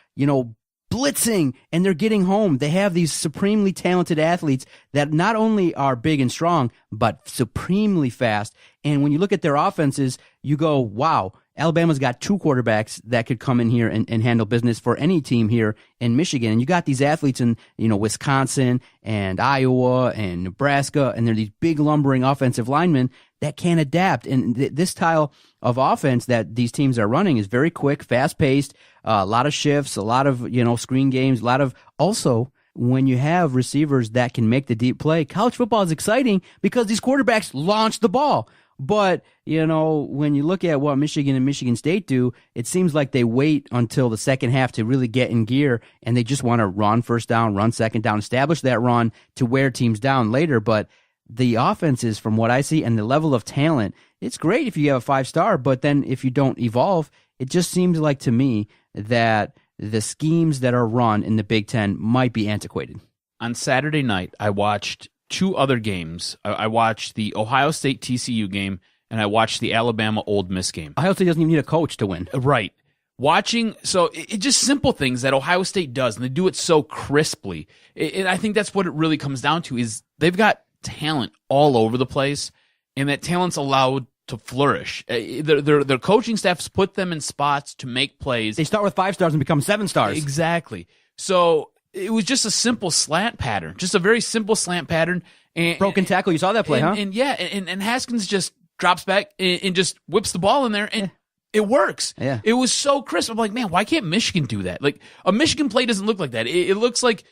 blitzing and they're getting home. They have these supremely talented athletes that not only are big and strong, but supremely fast. And when you look at their offenses, you go, wow. Alabama's got 2 quarterbacks that could come in here and handle business for any team here in Michigan. And you got these athletes in, Wisconsin and Iowa and Nebraska, and they're these big lumbering offensive linemen that can adapt. And this style of offense that these teams are running is very quick, fast-paced, a lot of shifts, a lot of, screen games, a lot of also when you have receivers that can make the deep play. College football is exciting because these quarterbacks launch the ball. But, when you look at what Michigan and Michigan State do, it seems like they wait until the second half to really get in gear, and they just want to run first down, run second down, establish that run to wear teams down later. But the offenses, from what I see, and the level of talent, it's great if you have a 5-star, but then if you don't evolve, it just seems like to me that the schemes that are run in the Big Ten might be antiquated. On Saturday night, I watched 2 other games. I watched the Ohio State TCU game, and I watched the Alabama Ole Miss game. Ohio State doesn't even need a coach to win. Right. It just simple things that Ohio State does, and they do it so crisply. And I think that's what it really comes down to is they've got talent all over the place, and that talent's allowed to flourish. Their coaching staffs put them in spots to make plays. They start with 5 stars and become 7 stars. Exactly. So it was just a simple slant pattern, just a very simple slant pattern. And, broken tackle, you saw that play, huh? And Haskins just drops back and just whips the ball in there, and it works. Yeah. It was so crisp. I'm like, man, why can't Michigan do that? Like, a Michigan play doesn't look like that. It looks like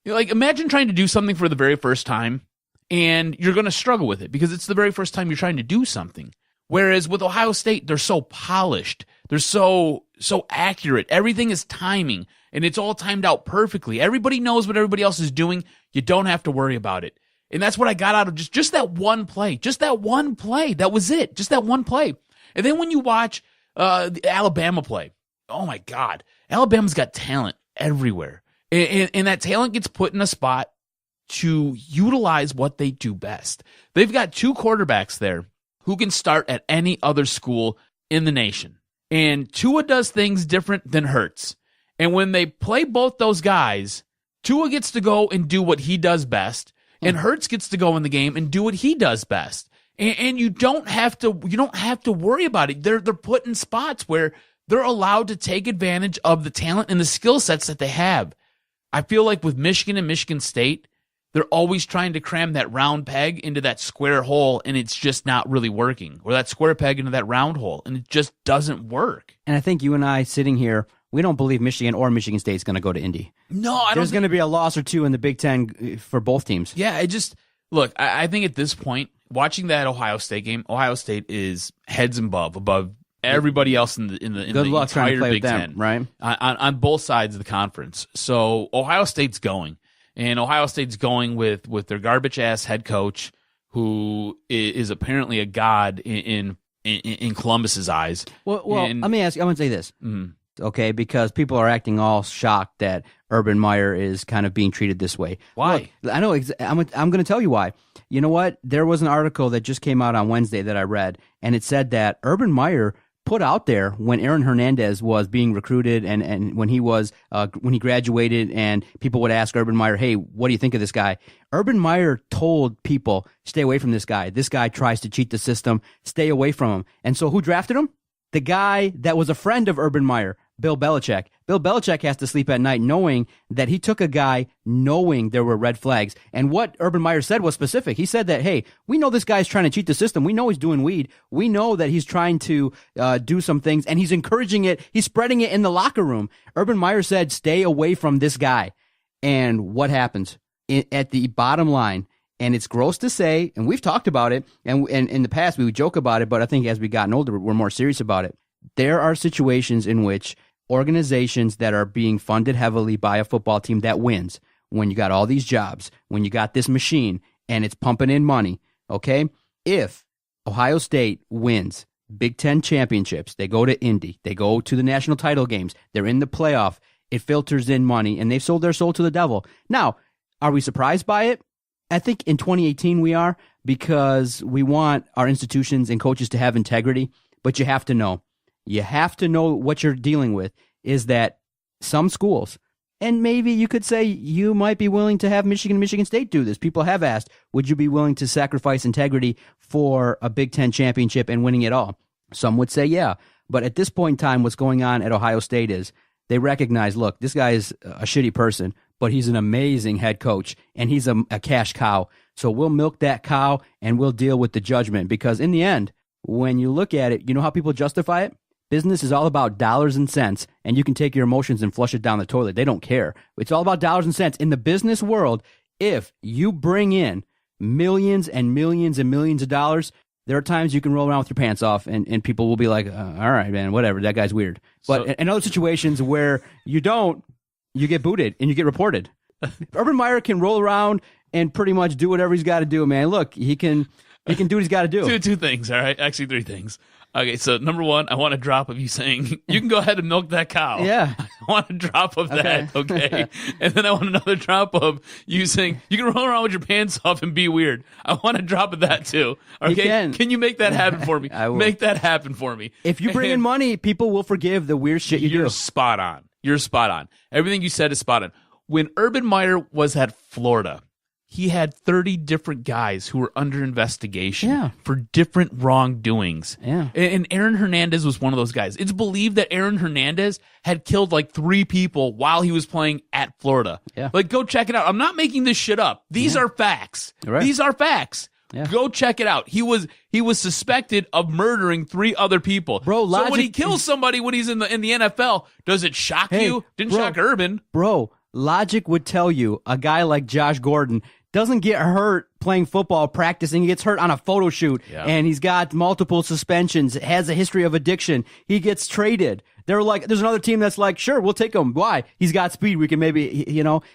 imagine trying to do something for the very first time, and you're going to struggle with it because it's the very first time you're trying to do something. Whereas with Ohio State, they're so polished. They're so accurate. Everything is timing, and it's all timed out perfectly. Everybody knows what everybody else is doing. You don't have to worry about it. And that's what I got out of just that one play. Just that one play. That was it. Just that one play. And then when you watch the Alabama play, oh my God, Alabama's got talent everywhere. And that talent gets put in a spot to utilize what they do best. They've got 2 quarterbacks there who can start at any other school in the nation. And Tua does things different than Hurts. And when they play both those guys, Tua gets to go and do what he does best, and Hurts gets to go in the game and do what he does best. And you don't have to worry about it. They're put in spots where they're allowed to take advantage of the talent and the skill sets that they have. I feel like with Michigan and Michigan State, they're always trying to cram that round peg into that square hole, and it's just not really working. Or that square peg into that round hole, and it just doesn't work. And I think you and I sitting here, we don't believe Michigan or Michigan State is going to go to Indy. No, I don't. There's going to be a loss or 2 in the Big Ten for both teams. Yeah, I think at this point, watching that Ohio State game, Ohio State is heads above everybody else in the Good luck trying entire to play Big with them, Ten, right? On both sides of the conference. So Ohio State's going. And Ohio State's going with their garbage-ass head coach, who is apparently a god in Columbus's eyes. Well, let me ask you. I want to say this, okay? Because people are acting all shocked that Urban Meyer is kind of being treated this way. Why? Look, I know. I'm going to tell you why. You know what? There was an article that just came out on Wednesday that I read, and it said that Urban Meyer put out there when Aaron Hernandez was being recruited and when he was when he graduated, and people would ask Urban Meyer, hey, what do you think of this guy? Urban Meyer told people, stay away from this guy. This guy tries to cheat the system. Stay away from him. And so who drafted him? The guy that was a friend of Urban Meyer, Bill Belichick. Bill Belichick has to sleep at night knowing that he took a guy knowing there were red flags. And what Urban Meyer said was specific. He said that, hey, we know this guy's trying to cheat the system. We know he's doing weed. We know that he's trying to do some things, and he's encouraging it. He's spreading it in the locker room. Urban Meyer said, stay away from this guy. And what happens? At the bottom line, and it's gross to say, and we've talked about it, and in the past we would joke about it, but I think as we've gotten older, we're more serious about it. There are situations in which organizations that are being funded heavily by a football team that wins, when you got all these jobs, when you got this machine, and it's pumping in money, okay? If Ohio State wins Big Ten championships, they go to Indy, they go to the national title games, they're in the playoff, it filters in money, and they've sold their soul to the devil. Now, are we surprised by it? I think in 2018 we are, because we want our institutions and coaches to have integrity, but you have to know what you're dealing with is that some schools, and maybe you could say you might be willing to have Michigan and Michigan State do this. People have asked, would you be willing to sacrifice integrity for a Big Ten championship and winning it all? Some would say yeah, But at this point in time, what's going on at Ohio State is they recognize, look, this guy is a shitty person, but he's an amazing head coach, and he's a cash cow. So we'll milk that cow, and we'll deal with the judgment. Because in the end, when you look at it, you know how people justify it? Business is all about dollars and cents, and you can take your emotions and flush it down the toilet. They don't care. It's all about dollars and cents. In the business world, if you bring in millions and millions and millions of dollars, there are times you can roll around with your pants off, and people will be like, all right, man, whatever, that guy's weird. But in other situations where you don't, you get booted and you get reported. Urban Meyer can roll around and pretty much do whatever he's got to do, man. Look, he can do what he's got to do. Two things, all right? Actually, three things. Okay, so number one, I want a drop of you saying, you can go ahead and milk that cow. Yeah. I want a drop of that, okay? And then I want another drop of you saying, you can roll around with your pants off and be weird. I want a drop of that too, okay? Can you make that happen for me? I will. Make that happen for me. If you bring in money, people will forgive the weird shit you do. You're spot on. You're spot on. Everything you said is spot on. When Urban Meyer was at Florida, he had 30 different guys who were under investigation for different wrongdoings. Yeah. And Aaron Hernandez was one of those guys. It's believed that Aaron Hernandez had killed like 3 people while he was playing at Florida. Yeah. Like, go check it out. I'm not making this shit up. These are facts. Right. These are facts. Yeah. Go check it out. He was suspected of murdering 3 other people. Bro, so when he kills somebody when he's in the NFL, does it shock you? Didn't shock Urban. Bro, logic would tell you a guy like Josh Gordon doesn't get hurt playing football, practicing. He gets hurt on a photo shoot, and he's got multiple suspensions, has a history of addiction. He gets traded. They're like, there's another team that's like, sure, we'll take him. Why? He's got speed. We can maybe,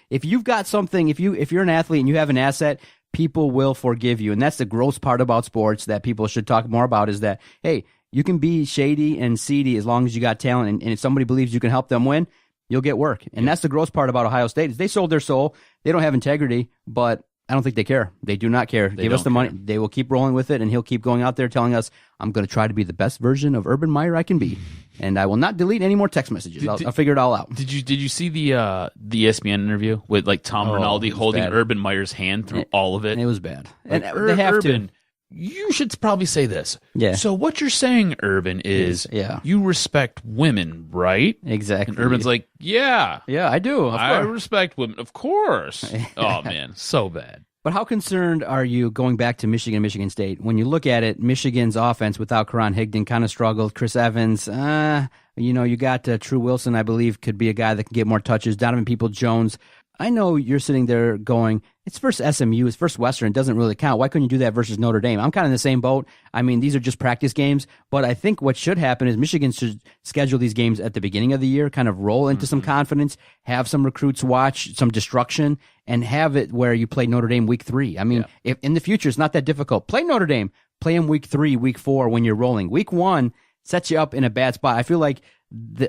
if you've got something, if you're an athlete and you have an asset, people will forgive you. And that's the gross part about sports that people should talk more about, is that, hey, you can be shady and seedy as long as you got talent. And if somebody believes you can help them win, you'll get work. And that's the gross part about Ohio State, is they sold their soul. They don't have integrity, but I don't think they care. They do not care. Give us the money. They will keep rolling with it, and he'll keep going out there telling us, I'm going to try to be the best version of Urban Meyer I can be. And I will not delete any more text messages. I'll figure it all out. Did you see the ESPN interview with like Tom Rinaldi holding Urban Meyer's hand through all of it? It was bad. Like, And they have Urban, to. You should probably say this. Yeah. So what you're saying, Urban, is you respect women, right? Exactly. And Urban's like, yeah. Yeah, I do. I respect women. Of course. Oh, man. So bad. But how concerned are you going back to Michigan State? When you look at it, Michigan's offense without Karan Higdon kind of struggled. Chris Evans, you got True Wilson, I believe, could be a guy that can get more touches. Donovan Peoples-Jones. I know you're sitting there going, it's versus SMU, it's versus Western, it doesn't really count. Why couldn't you do that versus Notre Dame? I'm kind of in the same boat. I mean, these are just practice games, but I think what should happen is Michigan should schedule these games at the beginning of the year, kind of roll into some confidence, have some recruits watch, some destruction, and have it where you play Notre Dame week 3. I mean, if in the future, it's not that difficult. Play Notre Dame, play them week 3, week 4 when you're rolling. Week 1 sets you up in a bad spot. I feel like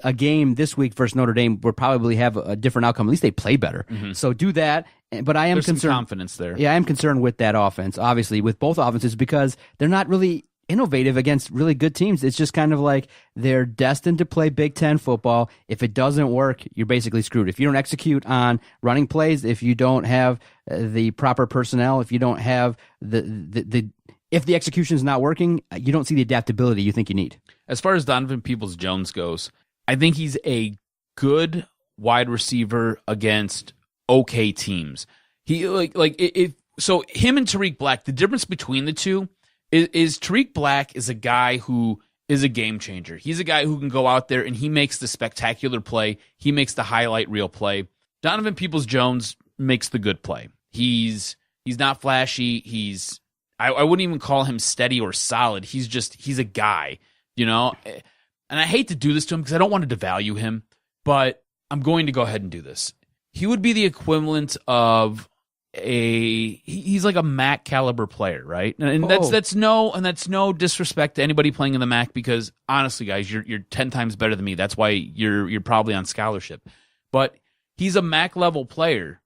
a game this week versus Notre Dame would probably have a different outcome. At least they play better. So do that. But I am concerned. Some confidence there. Yeah, I am concerned with that offense, obviously, with both offenses, because they're not really innovative against really good teams. It's just kind of like they're destined to play Big Ten football. If it doesn't work, you're basically screwed. If you don't execute on running plays, if you don't have the proper personnel, if you don't have if the execution is not working, you don't see the adaptability you think you need. As far as Donovan Peoples-Jones goes, I think he's a good wide receiver against okay teams. He so him and Tariq Black, the difference between the two is Tariq Black is a guy who is a game changer. He's a guy who can go out there and he makes the spectacular play. He makes the highlight reel play. Donovan Peoples-Jones makes the good play. He's not flashy. I wouldn't even call him steady or solid. He's a guy, And I hate to do this to him because I don't want to devalue him, but I'm going to go ahead and do this. He would be the equivalent of he's like a MAC caliber player, right? And that's no disrespect to anybody playing in the MAC, because honestly, guys, you're 10 times better than me. That's why you're probably on scholarship. But he's a MAC level player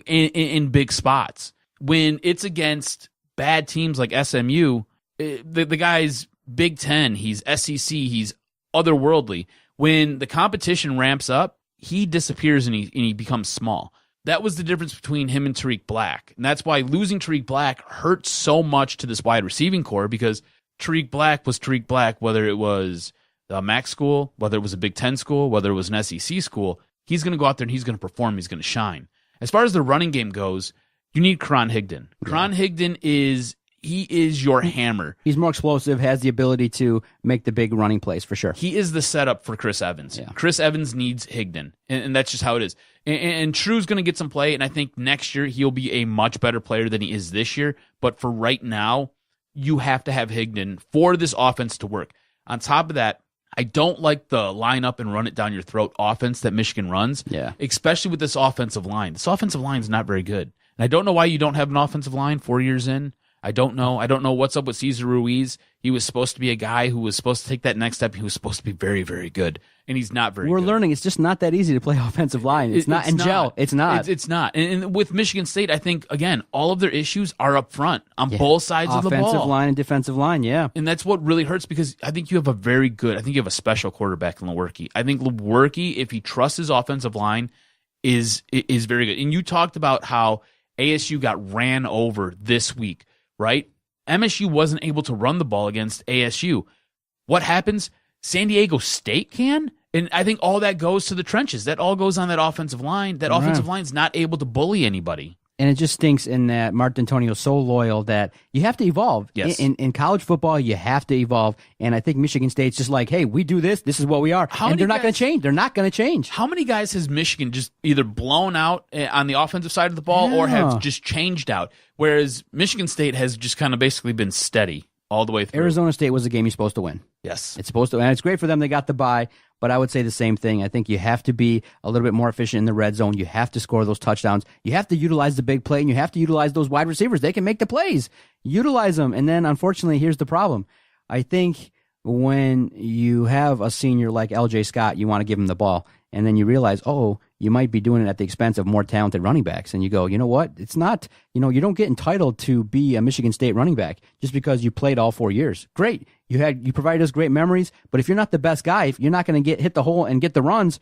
in big spots. When it's against bad teams like SMU, the guy's Big Ten, he's SEC, he's otherworldly. When the competition ramps up, he disappears and he becomes small. That was the difference between him and Tariq Black. And that's why losing Tariq Black hurt so much to this wide receiving core, because Tariq Black was Tariq Black, whether it was a MAC school, whether it was a Big Ten school, whether it was an SEC school, he's going to go out there and he's going to perform. He's going to shine. As far as the running game goes, you need Karan Higdon. Karan Higdon is your hammer. He's more explosive, has the ability to make the big running plays for sure. He is the setup for Chris Evans. Yeah. Chris Evans needs Higdon, and that's just how it is. And True's going to get some play, and I think next year he'll be a much better player than he is this year. But for right now, you have to have Higdon for this offense to work. On top of that, I don't like the line up and run it down your throat offense that Michigan runs, especially with this offensive line. This offensive line is not very good. And I don't know why you don't have an offensive line 4 years in. I don't know. I don't know what's up with Cesar Ruiz. He was supposed to be a guy who was supposed to take that next step. He was supposed to be very, very good, and he's not very good. We're learning it's just not that easy to play offensive line. It's not. It's not. It's not. And with Michigan State, I think, again, all of their issues are up front on both sides of the ball. Offensive line and defensive line, yeah. And that's what really hurts because I think you have a special quarterback in Lewerke. I think Lewerke, if he trusts his offensive line, is very good. And you talked about how ASU got ran over this week, right? MSU wasn't able to run the ball against ASU. What happens? San Diego State can? And I think all that goes to the trenches. That all goes on that offensive line. That offensive line's not able to bully anybody. And it just stinks in that Mark D'Antonio's so loyal that you have to evolve. Yes. In college football, you have to evolve. And I think Michigan State's just like, hey, we do this. This is what we are. And they're not going to change. They're not going to change. How many guys has Michigan just either blown out on the offensive side of the ball or have just changed out? Whereas Michigan State has just kind of basically been steady all the way through. Arizona State was a game you're supposed to win. Yes. It's supposed to, and it's great for them. They got the bye. But I would say the same thing. I think you have to be a little bit more efficient in the red zone. You have to score those touchdowns. You have to utilize the big play, and you have to utilize those wide receivers. They can make the plays. Utilize them. And then, unfortunately, here's the problem. I think when you have a senior like LJ Scott, you want to give him the ball. And then you realize, you might be doing it at the expense of more talented running backs. And you go, you know what? It's not, you don't get entitled to be a Michigan State running back just because you played all 4 years. Great. You provided us great memories, but if you're not the best guy, if you're not going to hit the hole and get the runs,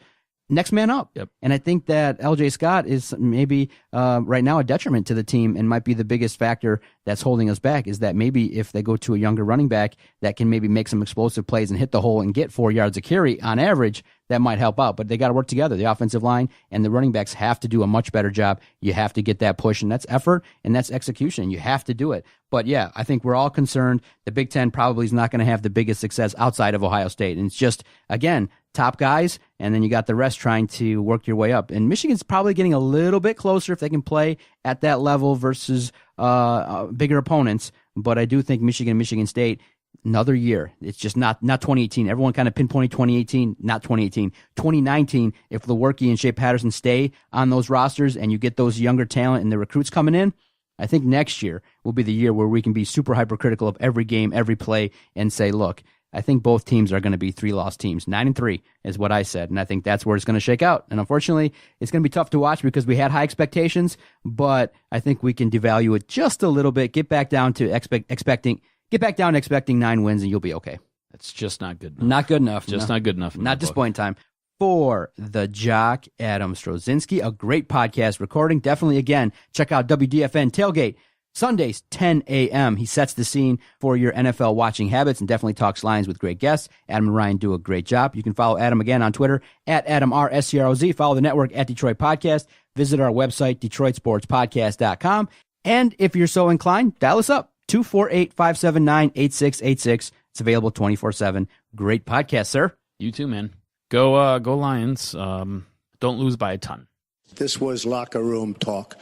next man up. Yep. And I think that LJ Scott is maybe right now a detriment to the team and might be the biggest factor that's holding us back is that maybe if they go to a younger running back that can maybe make some explosive plays and hit the hole and get 4 yards a carry on average, that might help out. But they got to work together. The offensive line and the running backs have to do a much better job. You have to get that push, and that's effort and that's execution. You have to do it. But yeah, I think we're all concerned. The Big Ten probably is not going to have the biggest success outside of Ohio State. And it's just, again, top guys, and then you got the rest trying to work your way up. And Michigan's probably getting a little bit closer if they can play at that level versus bigger opponents. But I do think Michigan State, another year. It's just not 2018. Everyone kind of pinpointed 2018, not 2018. 2019, if Lewerke and Shea Patterson stay on those rosters and you get those younger talent and the recruits coming in, I think next year will be the year where we can be super hypercritical of every game, every play, and say, look, I think both teams are going to be 3-loss teams. 9-3 is what I said, and I think that's where it's going to shake out. And unfortunately, it's going to be tough to watch because we had high expectations, but I think we can devalue it just a little bit, get back down to expecting 9 wins, and you'll be okay. That's just not good enough. Not good enough. Just not good enough. Not at this point in time. For the Jock, Adam Strozinski, a great podcast recording. Definitely, again, check out WDFN Tailgate. Sundays, 10 a.m. He sets the scene for your NFL watching habits and definitely talks Lions with great guests. Adam and Ryan do a great job. You can follow Adam again on Twitter at AdamRSCROZ. Follow the network at Detroit Podcast. Visit our website, DetroitSportsPodcast.com. And if you're so inclined, dial us up, 248-579-8686. It's available 24/7. Great podcast, sir. You too, man. Go Lions. Don't lose by a ton. This was locker room talk.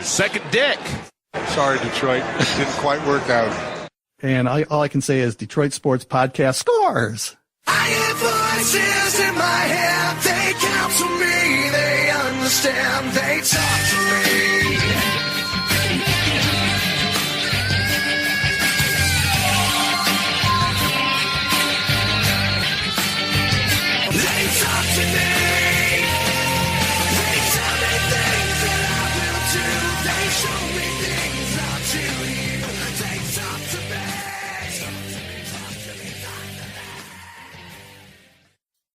Second dick. Sorry, Detroit. Didn't quite work out. And all I can say is Detroit Sports Podcast scores. I hear voices in my head. They counsel me. They understand. They talk to me. They talk to me.